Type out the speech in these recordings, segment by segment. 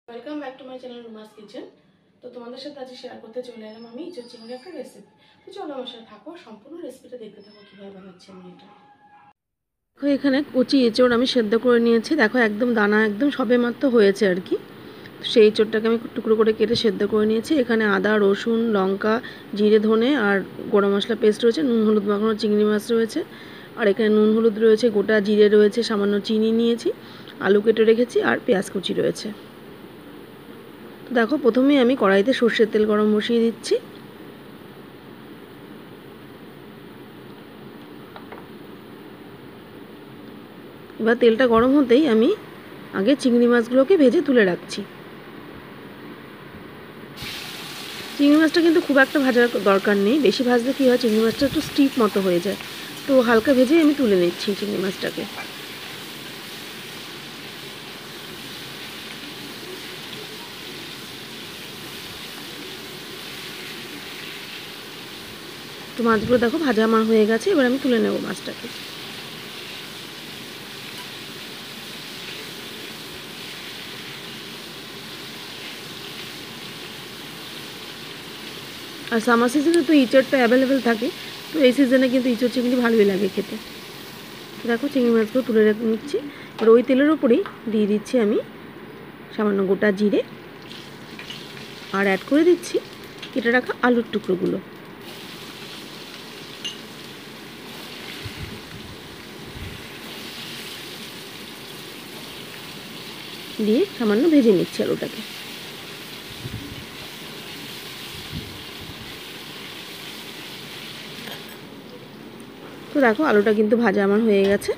Welcome back to my channel রুমাস kitchen. তো তোমাদের সাথে আজ শেয়ার করতে চলে এলাম আমি ইঁচড় চিংড়ির একটা রেসিপি। তো চলো আমার সাথে থাকো, সম্পূর্ণ রেসিপিটা দেখতে থাকো কীভাবে বানাচ্ছি আমি এটা। এখানে কচি এঁচড় আমি সেদ্ধ করে নিয়েছি। দেখো একদম দানা একদম সবে মাত্র হয়েছে আর কি। সেই এঁচড়টাকে আমি টুকরো করে কেটে সেদ্ধ করে নিয়েছি। এখানে আদা, রসুন, লঙ্কা, জিরে, ধনে আর গরম মশলা পেস্ট রয়েছে, নুন হলুদ মাখানো চিংড়ি মাছ রয়েছে, আর এখানে নুন হলুদ রয়েছে, গোটা জিরে রয়েছে, সামান্য চিনি নিয়েছি, আলু কেটে রেখেছি আর পেঁয়াজ কুচি রয়েছে। দেখো প্রথমেই আমি কড়াইতে সর্ষের তেল গরম বসিয়ে দিচ্ছি। এবার তেলটা গরম হতেই আমি আগে চিংড়ি মাছগুলোকে ভেজে তুলে রাখছি। চিংড়ি মাছটা কিন্তু খুব একটা ভাজার দরকার নেই, বেশি ভাজলে কী হয় চিংড়ি মাছটা একটু স্টিফ মতো হয়ে যায়। তো হালকা ভেজে আমি তুলে নিচ্ছি চিংড়ি মাছটাকে। তো মাছগুলো দেখো ভাজা আমার হয়ে গেছে, এবার আমি তুলে নেব মাছটাকে। আর সামার সিজনে তো ইঁচড়টা অ্যাভেলেবেল থাকে, তো এই সিজনে কিন্তু ইঁচড় চিংড়ি ভালোই লাগে খেতে। দেখো চিংড়ি মাছগুলো তুলে রেখে নিচ্ছি। এবার ওই তেলের ওপরেই দিয়ে দিচ্ছি আমি সামান্য গোটা জিরে, আর অ্যাড করে দিচ্ছি কেটে রাখা আলুর টুকরোগুলো। দিয়ে সামান্য ভেজে নিচ্ছি আলুটাকে। তো দেখো আলুটা কিন্তু ভাজা আমার হয়ে গেছে।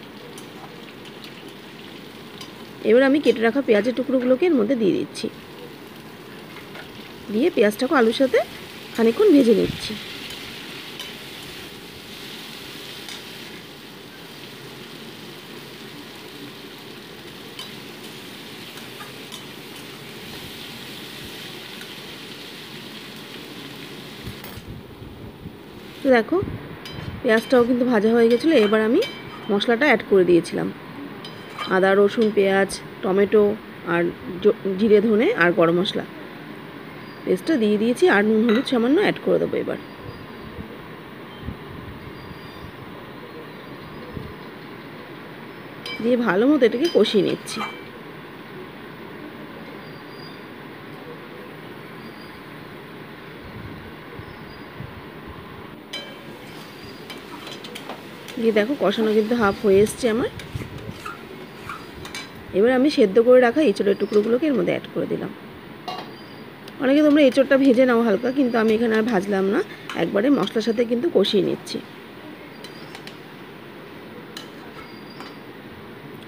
এবার আমি কেটে রাখা পেঁয়াজের টুকরোগুলোকে এর মধ্যে দিয়ে দিচ্ছি, দিয়ে পেঁয়াজটাকে আলুর সাথে খানিকক্ষণ ভেজে নিচ্ছি। তো দেখো পেঁয়াজটাও কিন্তু ভাজা হয়ে গেছিলো। এবার আমি মশলাটা অ্যাড করে দিয়েছিলাম, আদা, রসুন, পেঁয়াজ, টমেটো আর জিরে, ধনে আর গরম মশলা পেস্টটা দিয়ে দিয়েছি, আর নুন হলুদ সামান্য অ্যাড করে দেবো। এবার দিয়ে ভালো মতো এটাকে কষিয়ে নিচ্ছি। দিয়ে দেখো কষানো কিন্তু হাফ হয়ে এসছে আমার। এবার আমি সেদ্ধ করে রাখা এঁচড়ের টুকরোগুলোকে এর মধ্যে অ্যাড করে দিলাম। অনেকে তোমরা এঁচড়টা ভেজে নাও হালকা, কিন্তু আমি এখানে আর ভাজলাম না, একবারে মশলার সাথে কিন্তু কষিয়ে নিচ্ছি।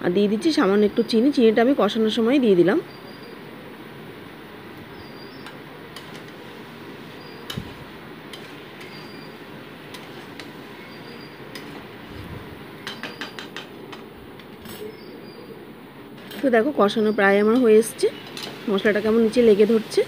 আর দিয়ে দিচ্ছি সামান্য একটু চিনি, চিনিটা আমি কষানোর সময় দিয়ে দিলাম। তো দেখো কষানো প্রায় আমার হয়ে এসছে, মশলাটা কেমন নিচে লেগে ধরছে।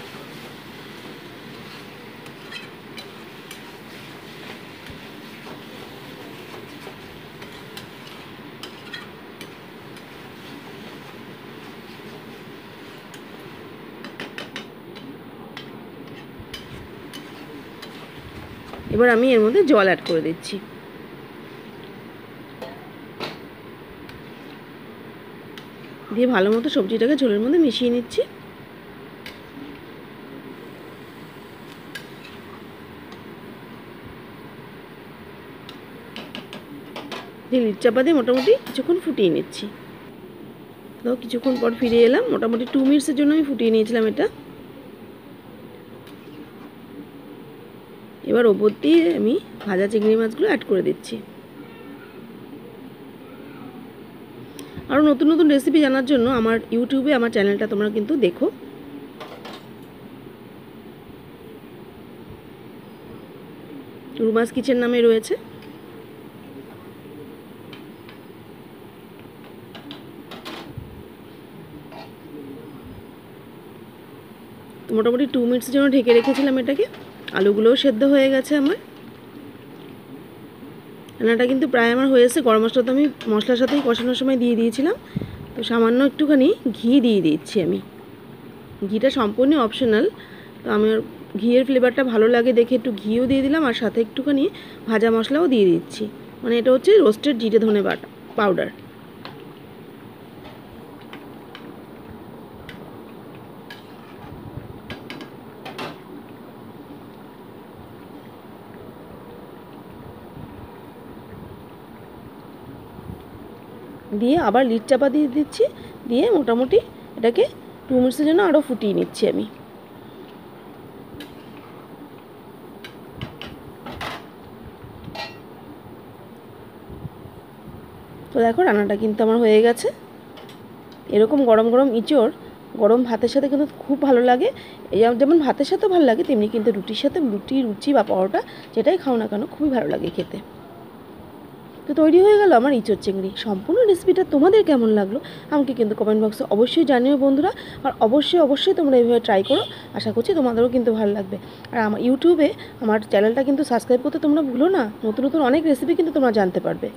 এবার আমি এর মধ্যে জল অ্যাড করে দিচ্ছি। দিয়ে ভালো মতো সবজিটাকে ঝোলের মধ্যে মিশিয়ে নিচ্ছি। দিয়ে লিড চাপা দিয়ে মোটামুটি কিছুক্ষণ ফুটিয়ে নিচ্ছি। তো কিছুক্ষণ পর ফিরে এলাম, মোটামুটি 2 মিনিটসের জন্য আমি ফুটিয়ে নিয়েছিলাম এটা। এবার ওপর দিয়ে আমি ভাজা চিংড়ি মাছগুলো অ্যাড করে দিচ্ছি। আরও নতুন নতুন রেসিপি জানার জন্য আমার ইউটিউবে আমার চ্যানেলটা তোমরা কিন্তু দেখো, রুমাস কিচেন নামে রয়েছে। তো মোটামুটি 2 মিনিটসের জন্য ঢেকে রেখেছিলাম এটাকে। আলুগুলোও সেদ্ধ হয়ে গেছে আমার। রান্নাটা কিন্তু প্রায় আমার হয়েছে। গরম মশলা তো আমি মশলার সাথেই কষানোর সময় দিয়ে দিয়েছিলাম। তো সামান্য একটুখানি ঘি দিয়ে দিচ্ছি আমি। ঘিটা সম্পূর্ণ অপশনাল, তো আমার ঘিয়ের ফ্লেভারটা ভালো লাগে দেখে একটু ঘিও দিয়ে দিলাম, আর সাথে একটুখানি ভাজা মশলাও দিয়ে দিচ্ছি। মানে এটা হচ্ছে রোস্টেড জিরে ধনে বাটা পাউডার। দিয়ে আবার লিড চাপা দিয়ে দিচ্ছি, দিয়ে মোটামুটি এটাকে 2 মিনিটসের জন্য আরও ফুটিয়ে নিচ্ছি আমি। তো দেখো রান্নাটা কিন্তু আমার হয়ে গেছে। এরকম গরম গরম ইঁচড় গরম ভাতের সাথে কিন্তু খুব ভালো লাগে। যেমন ভাতের সাথেও ভালো লাগে, তেমনি কিন্তু রুটির সাথে, লুচি বা পরোটা যেটাই খাও না কেন খুবই ভালো লাগে খেতে। তো তৈরি হয়ে গেল আমার ইঁচড় চিংড়ি। সম্পূর্ণ রেসিপিটা তোমাদের কেমন লাগলো আমাকে কিন্তু কমেন্ট বক্সে অবশ্যই জানিও বন্ধুরা। আর অবশ্যই তোমরা এইভাবে ট্রাই করো, আশা করছি তোমাদেরও কিন্তু ভালো লাগবে। আর আমার ইউটিউবে আমার চ্যানেলটা কিন্তু সাবস্ক্রাইব করতে তোমরা ভুলো না, নতুন নতুন অনেক রেসিপি কিন্তু তোমরা জানতে পারবে।